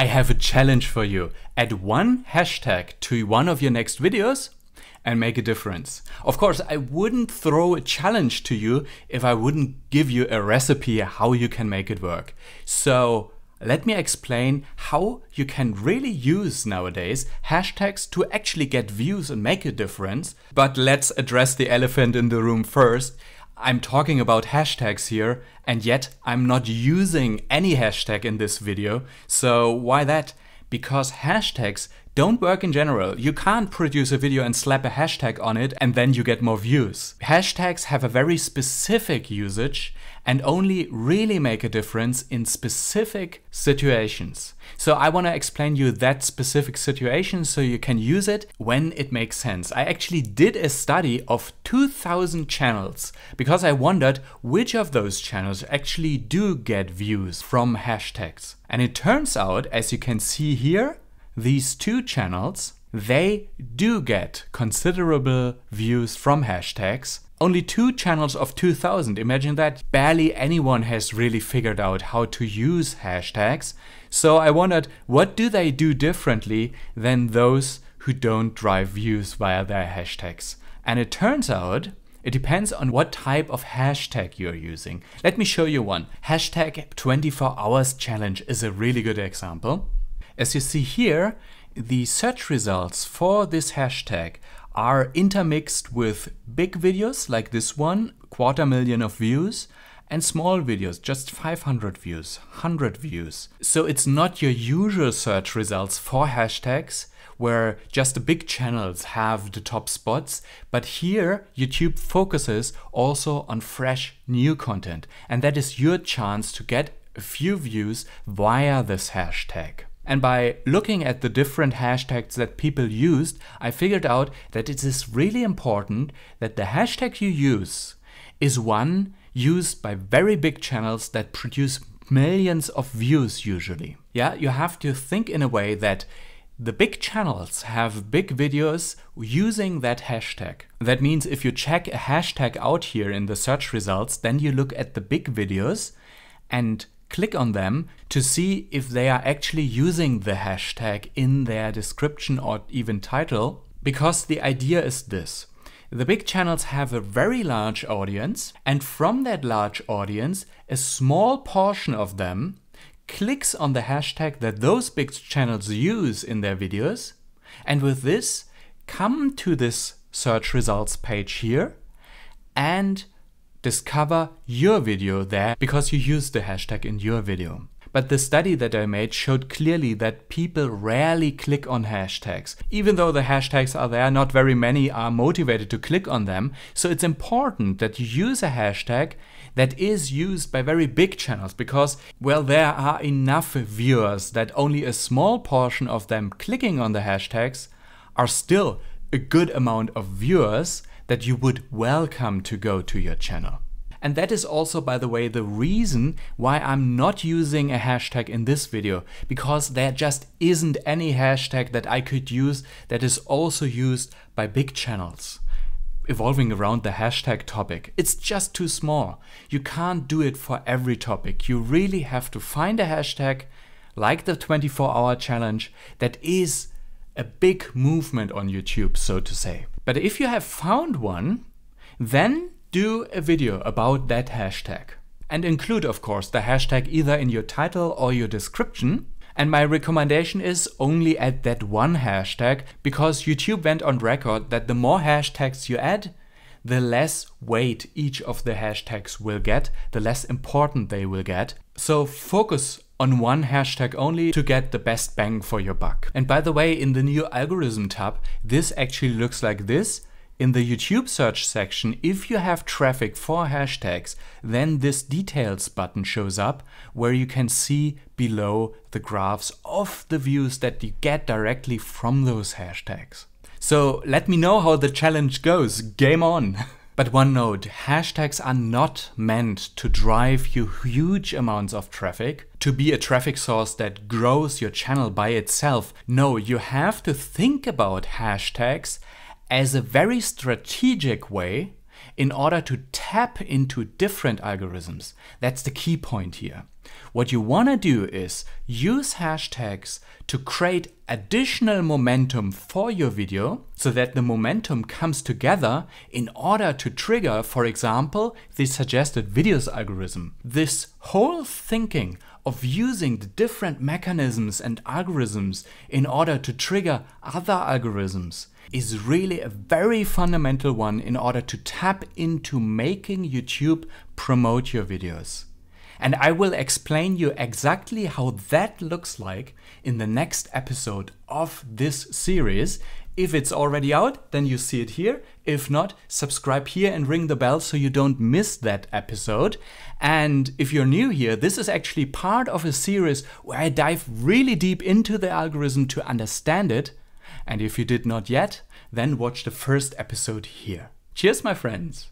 I have a challenge for you. Add one hashtag to one of your next videos and make a difference. Of course, I wouldn't throw a challenge to you if I wouldn't give you a recipe how you can make it work. So let me explain how you can really use nowadays hashtags to actually get views and make a difference. But let's address the elephant in the room first. I'm talking about hashtags here, and yet I'm not using any hashtag in this video. So why that? Because hashtags don't work in general. You can't produce a video and slap a hashtag on it and then you get more views. Hashtags have a very specific usage and only really make a difference in specific situations. So I want to explain you that specific situation so you can use it when it makes sense. I actually did a study of 2,000 channels because I wondered which of those channels actually do get views from hashtags. And it turns out, as you can see here, these two channels, they do get considerable views from hashtags. Only 2 channels of 2,000, imagine that. Barely anyone has really figured out how to use hashtags. So I wondered, what do they do differently than those who don't drive views via their hashtags? And it turns out, it depends on what type of hashtag you're using. Let me show you one. Hashtag 24 hours challenge is a really good example. As you see here, the search results for this hashtag are intermixed with big videos like this one, 250,000 of views, and small videos, just 500 views, 100 views. So it's not your usual search results for hashtags where just the big channels have the top spots, but here YouTube focuses also on fresh new content, and that is your chance to get a few views via this hashtag. And by looking at the different hashtags that people used, I figured out that it is really important that the hashtag you use is one used by very big channels that produce millions of views usually. Yeah, you have to think in a way that the big channels have big videos using that hashtag. That means if you check a hashtag out here in the search results, then you look at the big videos and click on them to see if they are actually using the hashtag in their description or even title. Because the idea is this. The big channels have a very large audience, and from that large audience, a small portion of them clicks on the hashtag that those big channels use in their videos, and with this come to this search results page here and discover your video there because you used the hashtag in your video. But the study that I made showed clearly that people rarely click on hashtags. Even though the hashtags are there, not very many are motivated to click on them. So it's important that you use a hashtag that is used by very big channels because, well, there are enough viewers that only a small portion of them clicking on the hashtags are still a good amount of viewers that you would welcome to go to your channel. And that is also, by the way, the reason why I'm not using a hashtag in this video, because there just isn't any hashtag that I could use that is also used by big channels evolving around the hashtag topic. It's just too small. You can't do it for every topic. You really have to find a hashtag like the 24-hour challenge that is a big movement on YouTube, so to say. But if you have found one, then do a video about that hashtag. And include, of course, the hashtag either in your title or your description. And my recommendation is only add that one hashtag, because YouTube went on record that the more hashtags you add, the less weight each of the hashtags will get, the less important they will get. So focus on one hashtag only to get the best bang for your buck. And by the way, in the new algorithm tab, this actually looks like this. In the YouTube search section, if you have traffic for hashtags, then this details button shows up where you can see below the graphs of the views that you get directly from those hashtags. So let me know how the challenge goes. Game on! But one note, hashtags are not meant to drive you huge amounts of traffic, to be a traffic source that grows your channel by itself. No, you have to think about hashtags as a very strategic way in order to tap into different algorithms. That's the key point here. What you want to do is use hashtags to create additional momentum for your video so that the momentum comes together in order to trigger, for example, the suggested videos algorithm. This whole thinking of using the different mechanisms and algorithms in order to trigger other algorithms is really a very fundamental one in order to tap into making YouTube promote your videos. And I will explain you exactly how that looks like in the next episode of this series. If it's already out, then you see it here. If not, subscribe here and ring the bell so you don't miss that episode. And if you're new here, this is actually part of a series where I dive really deep into the algorithm to understand it. And if you did not yet, then watch the first episode here. Cheers, my friends.